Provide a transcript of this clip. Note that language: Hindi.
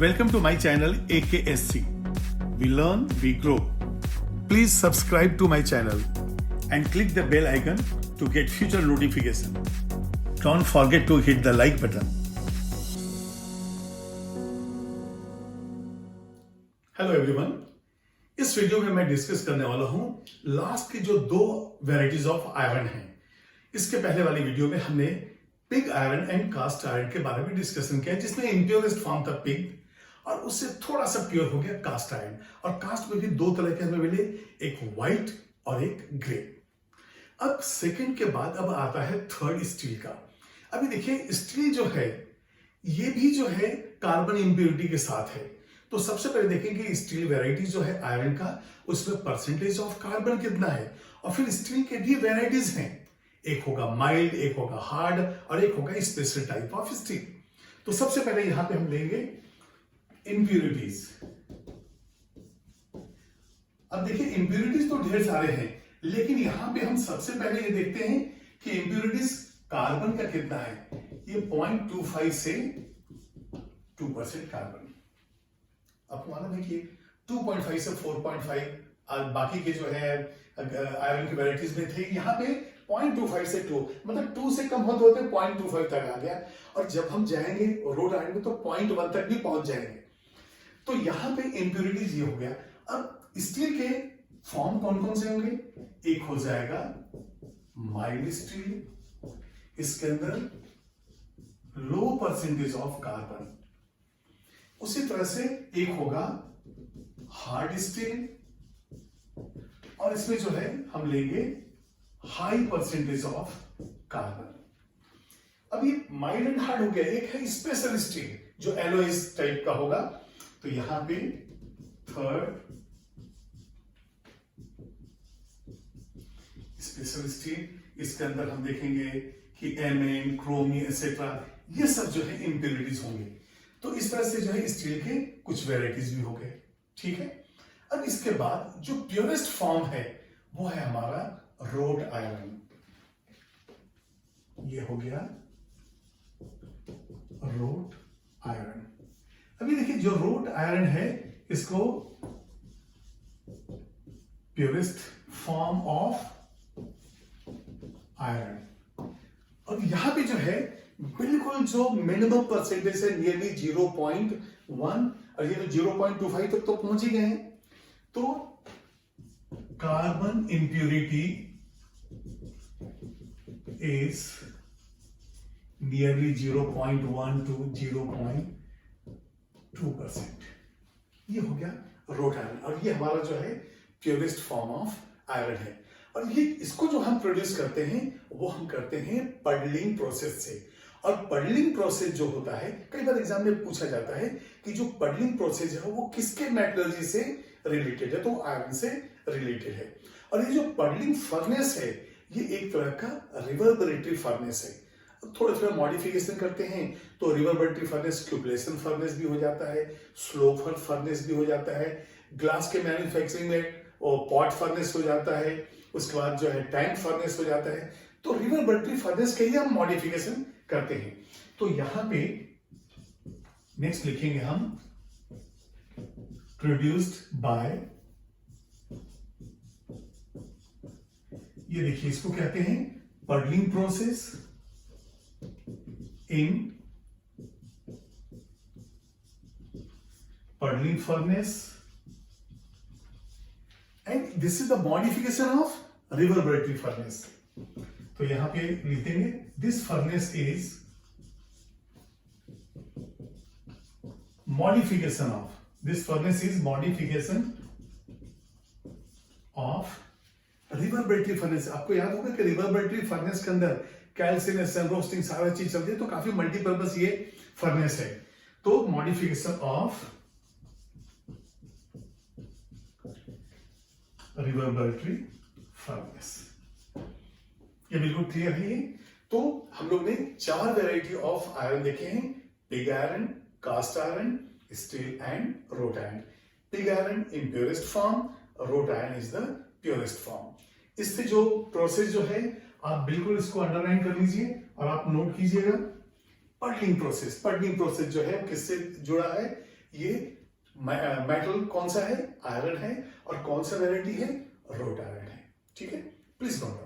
Welcome to my channel AKSC. We learn, we grow. Please subscribe to my channel and click the bell icon to get future notification. Don't forget to hit the like button. Hello everyone, इस वीडियो में मैं डिस्कस करने वाला हूं लास्ट की जो दो वेराइटीज ऑफ आयरन हैं। इसके पहले वाली वीडियो में हमने pig iron and cast iron के बारे में डिस्कशन किया, जिसमें इम्प्योरेस्ट फॉर्म था पिग और उससे थोड़ा सा प्योर हो गया कास्ट आयरन। और कास्ट में भी दो तरह के हमें मिले, एक व्हाइट और एक ग्रे। अब सेकंड के बाद अब आता है थर्ड स्टील का। अभी देखिए स्टील जो है ये भी जो है कार्बन इंप्योरिटी के साथ है। तो सबसे पहले देखेंगे स्टील वेराइटीज जो है आयरन का, उसमें परसेंटेज ऑफ कार्बन कितना है। और फिर स्टील के भी वेराइटीज हैं, एक होगा माइल्ड, एक होगा हार्ड और एक होगा स्पेशल टाइप ऑफ स्टील। तो सबसे पहले यहां पे हम लेंगे इंप्योरिटीज। अब देखिए इंप्योरिटीज तो ढेर सारे हैं, लेकिन यहां पे हम सबसे पहले ये देखते हैं कि इंप्योरिटीज कार्बन का कितना है। ये 0.25 से 2% कार्बन। आपको मालूम है कि 2.5 से 4.5 और बाकी के जो है आयरन की वेराइटीज में थे, यहाँ पे 0.25 से 2, मतलब 2 से कम होते होते 0.25 तक आ गया। और जब हम जाएंगे रोड आयरन में तो 0.1 तक भी पहुंच जाएंगे। तो यहाँ पे इंप्योरिटीज ये हो गया। अब स्टील के फॉर्म कौन कौन से होंगे? एक हो जाएगा माइल्ड स्टील, इसके अंदर लो परसेंटेज ऑफ कार्बन। उसी तरह से एक होगा हार्ड स्टील और इसमें जो है हम लेंगे हाई परसेंटेज ऑफ कार्बन। अब ये माइल्ड एंड हार्ड हो गया। एक है स्पेशल स्टील जो एलोइस टाइप का होगा। तो यहां पे थर्ड स्पेशल स्टील, इसके अंदर हम देखेंगे कि एमएन, क्रोमी एक्सेट्रा, ये सब जो है इंप्योरिटीज होंगे। तो इस तरह से जो है स्टील के कुछ वेराइटीज भी हो गए। ठीक है। अब इसके बाद जो प्योरेस्ट फॉर्म है वो है हमारा रोड आयरन। ये हो गया रोड आयरन। अभी देखिए जो रोड आयरन है इसको प्योरेस्ट फॉर्म ऑफ आयरन। और यहां पे जो है बिल्कुल जो मिनिमम परसेंटेज है नियरली 0.1 और ये तो 0.25 तक तो पहुंच ही गए हैं। तो carbon impurity is nearly 0.1 to 0.2%। ये हो गया रोड आयरन और ये हमारा जो है प्योरेस्ट फॉर्म ऑफ आयरन है। और ये इसको जो हम प्रोड्यूस करते हैं वो हम करते हैं पडलिंग प्रोसेस से। और पडलिंग प्रोसेस जो होता है, कई बार एग्जाम में पूछा जाता है कि जो पडलिंग प्रोसेस है वो किसके मेटलर्जी से रिलेटेड है, तो आयरन से रिलेटेड है। और ये जो पडलिंग फर्नेस है ये एक तरह का रिवर्बरेटरी फर्नेस है। थोड़ा मॉडिफिकेशन करते हैं तो रिवर्बरेटरी फर्नेस क्यूबलेशन फर्नेस भी हो जाता है, स्लो फर्नेस भी हो जाता है, ग्लास के मैन्युफैक्चरिंग में पॉट फर्नेस हो जाता है, उसके बाद जो है टैंक फर्नेस हो जाता है। तो रिवर्बरेटरी फर्नेस के ही हम मॉडिफिकेशन करते हैं। तो यहां पे नेक्स्ट लिखेंगे हम प्रोड्यूस्ड बाय, ये देखिए इसको कहते हैं puddling process in puddling furnace and this is the modification of reverberatory furnace. तो यहां पे लिख देंगे this furnace is modification of, this furnace is modification of reverberatory furnace. आपको याद होगा कि रिवर्बरेटरी फर्नेस के अंदर कैल्सिनेशन, रोस्टिंग सारा चीज चलती है, तो काफी मल्टीपर्पज ये फर्नेस है। तो मॉडिफिकेशन ऑफ रिवर्बरेटरी फर्नेस, ये बिल्कुल क्लियर है। ये तो हम लोग ने 4 वेराइटी ऑफ आयरन देखे हैं, pig iron, cast iron, steel and wrought iron. Pig iron in purest form, wrought iron is the purest form. इससे जो प्रोसेस जो है आप बिल्कुल इसको अंडरलाइन कर लीजिए और आप नोट कीजिएगा। पडलिंग प्रोसेस जो है किससे जुड़ा है? ये मेटल कौन सा है, आयरन है, और कौन सा वैरायटी है, रोट आयरन है। ठीक है, प्लीज नोट।